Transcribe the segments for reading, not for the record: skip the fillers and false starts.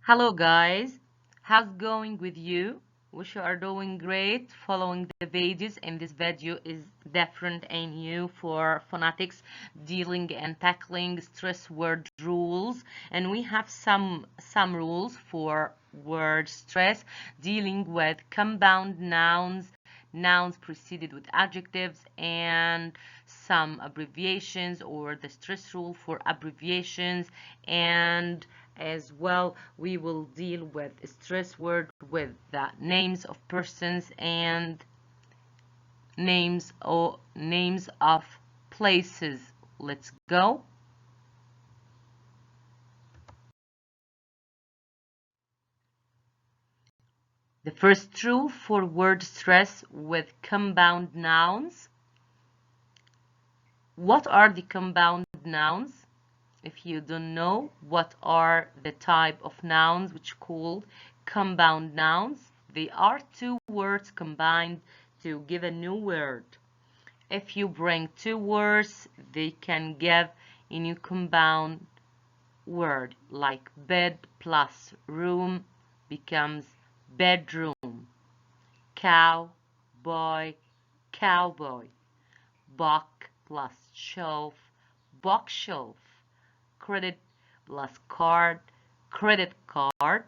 Hello guys, how's going with you? Wish you are doing great. Following the videos in this video is different and new for phonetics, dealing and tackling stress word rules, and we have some rules for word stress, dealing with compound nouns preceded with adjectives, and some abbreviations or the stress rule for abbreviations. And as well, we will deal with stress word with the names of persons and names of places. Let's go. The first rule for word stress with compound nouns. What are the compound nouns? If you don't know what are the type of nouns which called compound nouns, they are two words combined to give a new word. If you bring two words, they can give a new compound word, like bed plus room becomes bedroom. Cow, boy, cowboy. Book plus shelf, bookshelf. Credit plus card, credit card.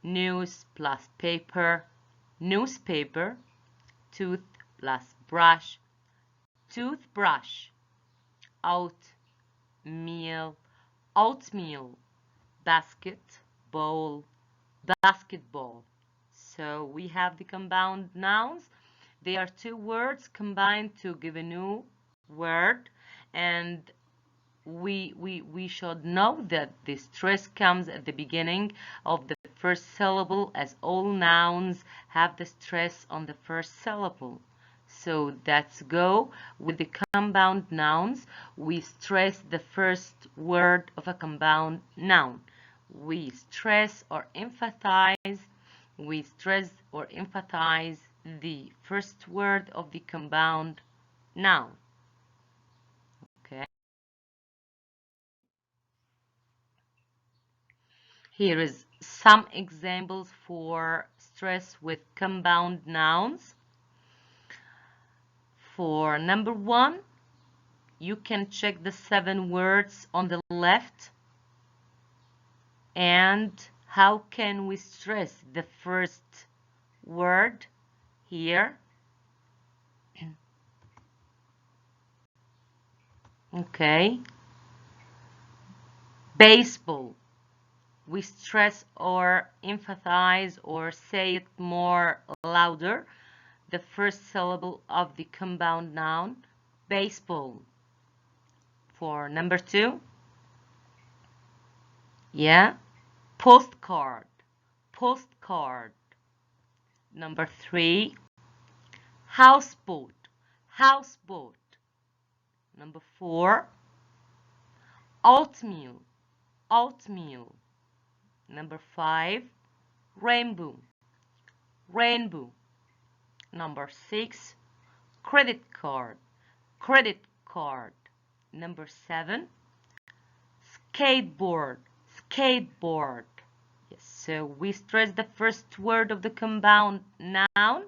News plus paper, newspaper. Tooth plus brush, toothbrush. Oatmeal, oatmeal. Basket, bowl, basketball. So we have the compound nouns. They are two words combined to give a new word, and we should know that the stress comes at the beginning of the first syllable, as all nouns have the stress on the first syllable. So let's go with the compound nouns. We stress the first word of a compound noun. We stress or emphasize the first word of the compound noun. Okay. Here is some examples for stress with compound nouns. For number 1, you can check the 7 words on the left. And how can we stress the first word here? Okay. Baseball. We stress or emphasize or say it more louder, the first syllable of the compound noun, baseball. For number 2, yeah, postcard, postcard. Number 3, houseboat, houseboat. Number 4, oatmeal, oatmeal. Number 5, rainbow, rainbow. Number 6, credit card, credit card. Number 7, skateboard, skateboard. Yes, so we stress the first word of the compound noun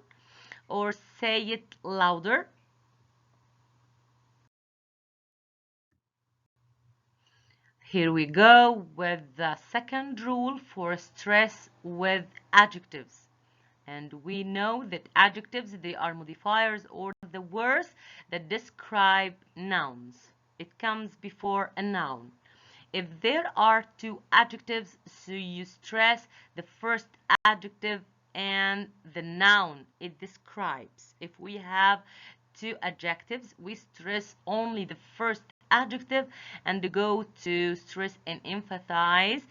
or say it louder. Here we go with the second rule for stress with adjectives. And we know that adjectives, they are modifiers or the words that describe nouns. It comes before a noun. If there are two adjectives, so you stress the first adjective and the noun it describes. If we have two adjectives, we stress only the first adjective and go to stress and emphasize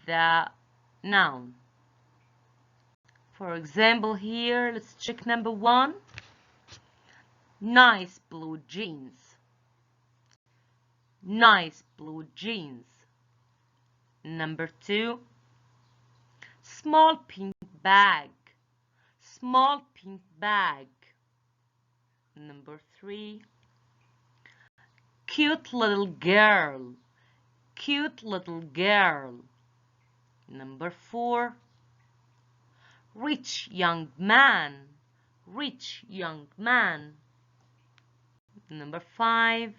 the noun. For example, here, let's check number 1. Nice blue jeans. Nice blue jeans. Number 2. Small pink bag. Small pink bag. Number 3. Cute little girl. cute little girl. Number 4, rich young man, rich young man. Number 5,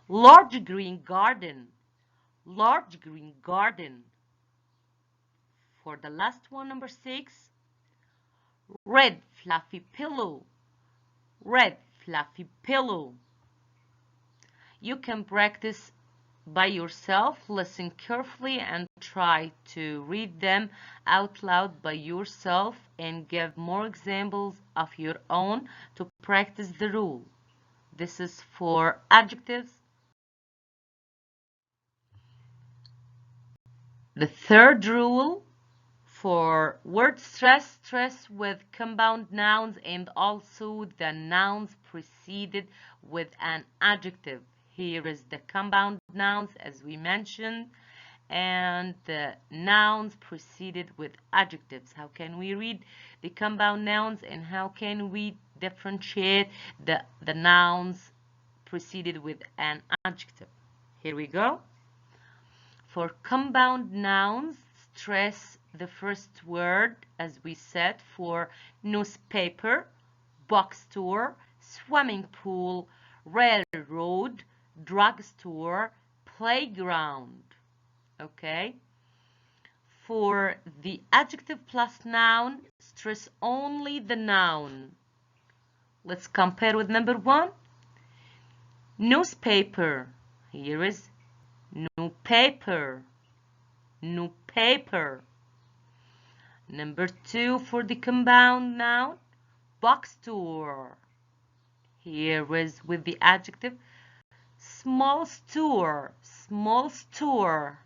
large green garden, large green garden. For the last one, number 6, red fluffy pillow, red fluffy pillow. You can practice by yourself, listen carefully and try to read them out loud by yourself and give more examples of your own to practice the rule. This is for adjectives. The third rule for word stress, stress with compound nouns and also the nouns preceded with an adjective. Here is the compound nouns as we mentioned and the nouns preceded with adjectives. How can we read the compound nouns and how can we differentiate the nouns preceded with an adjective? Here we go. For compound nouns, stress the first word, as we said, for newspaper, bookstore, swimming pool, railroad, drugstore, playground. Okay? For the adjective plus noun, stress only the noun. Let's compare with number 1. Newspaper. Here is new paper, new paper. Number 2 for the compound noun, bookstore. Here is with the adjective, small store, small store.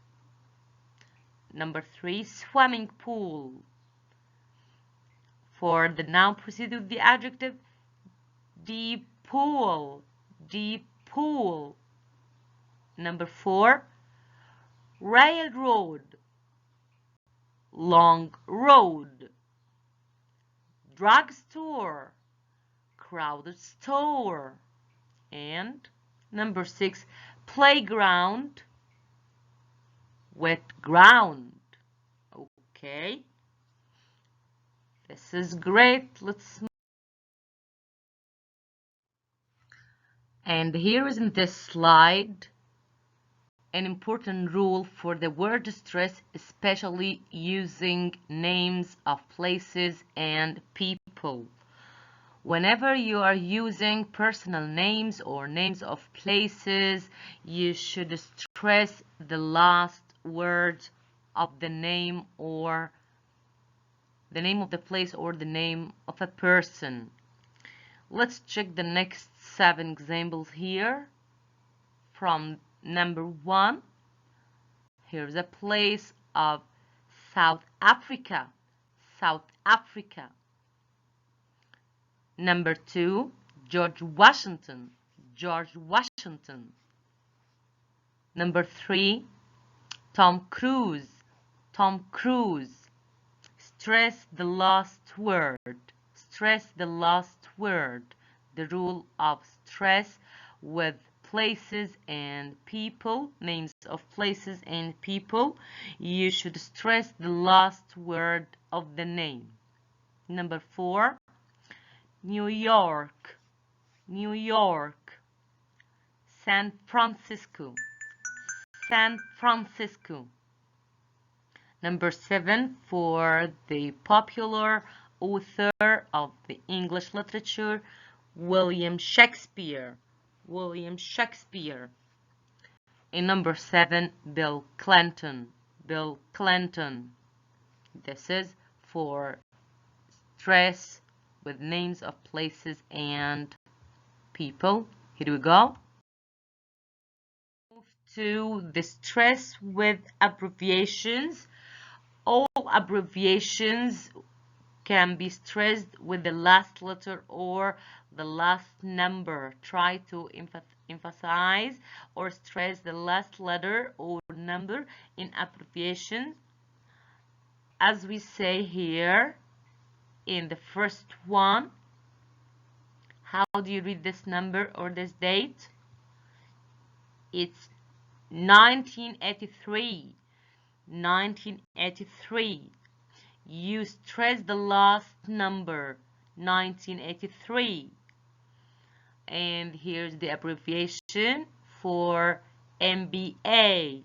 Number 3, swimming pool. For the noun preceded with the adjective, deep pool, deep pool. Number 4, railroad, long road. Drugstore, crowded store. And number 6, playground, wet ground. Okay, this is great. And here is in this slide an important rule for the word stress, especially using names of places and people. Whenever you are using personal names or names of places, you should stress the last word of the name or the name of the place or the name of a person. Let's check the next 7 examples here. From number 1, here's a place of South Africa, South Africa. Number 2, George Washington, George Washington. Number 3, Tom Cruise, Tom Cruise. Stress the last word, stress the last word. The rule of stress with places and people, names of places and people, you should stress the last word of the name. Number 4, New York, New York. San Francisco, San Francisco. Number 7 for the popular author of the English literature, William Shakespeare, William Shakespeare. And number 7, Bill Clinton, Bill Clinton. This is for stress with names of places and people. Here we go. Move to the stress with abbreviations. All abbreviations can be stressed with the last letter or the last number. Try to emphasize or stress the last letter or number in abbreviations. As we say here in the first one, how do you read this number or this date? It's 1983. 1983. You stress the last number. 1983. And here's the abbreviation for MBA.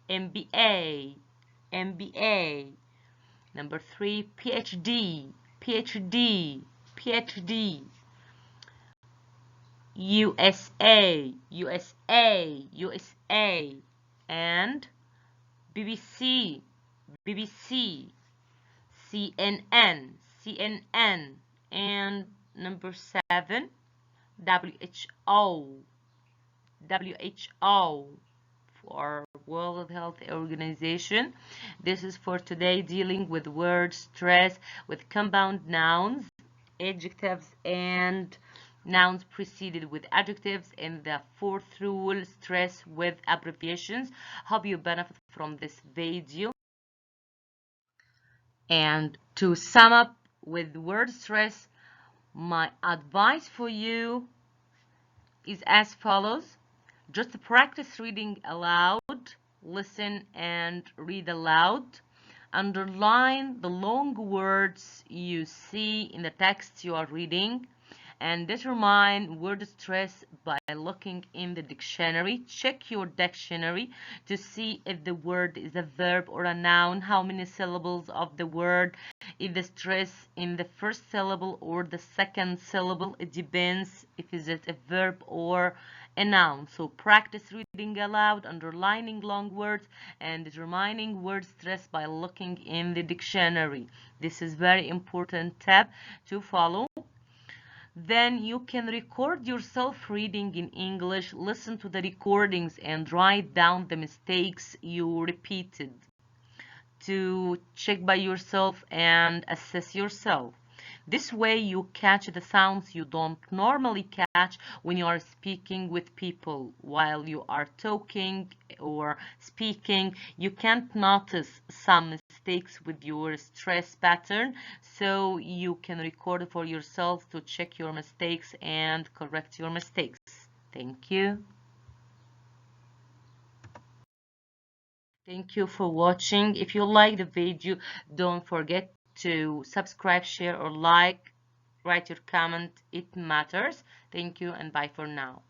MBA. MBA. Number 3, PhD. PhD. PhD. USA. USA. USA. And BBC. BBC. CNN. CNN. And number 7, WHO. WHO for World Health Organization. This is for today, dealing with word stress with compound nouns, adjectives, and nouns preceded with adjectives, and the fourth rule, stress with abbreviations. Hope you benefit from this video. And to sum up with word stress, my advice for you is as follows. Just practice reading aloud, listen and read aloud. Underline the long words you see in the text you are reading, and determine word stress by looking in the dictionary. Check your dictionary to see if the word is a verb or a noun, how many syllables of the word, if the stress in the first syllable or the second syllable. It depends if is it a verb or a noun. So practice reading aloud, underlining long words, and determining word stress by looking in the dictionary. This is very important tip to follow. Then you can record yourself reading in English, listen to the recordings and write down the mistakes you repeated to check by yourself and assess yourself. This way you catch the sounds you don't normally catch when you are speaking with people. While you are talking or speaking, you can't notice some mistakes with your stress pattern, so you can record for yourself to check your mistakes and correct your mistakes. Thank you. Thank you for watching. If you like the video, don't forget to subscribe, share, or like. Write your comment. It matters. Thank you and bye for now.